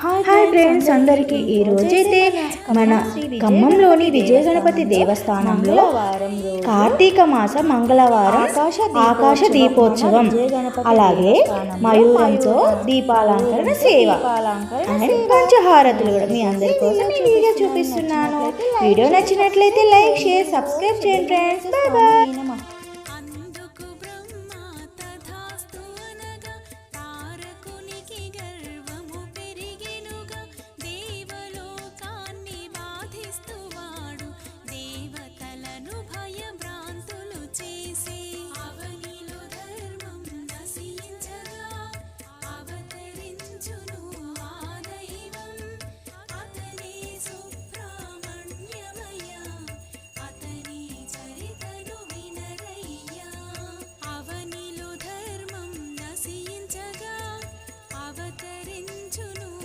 Hi friends అందరికీ ఈ రోజైతే మన ఖమ్మంలోని విజయ గణపతి దేవస్థానంలో కార్తీక మాస మంగళవారం ఆకాశ దీపోత్సవం అలాగే మయూరంతో దీపాలంకరణ సేవ అండ్ పంచహారతులు కూడా మీ అందరి కోసం ఈ వీడియో చూపిస్తున్నాను. వీడియో నచ్చినట్లయితే లైక్ షేర్ సబ్స్క్రైబ్ చేయండి ఫ్రెండ్స్. Bye bye.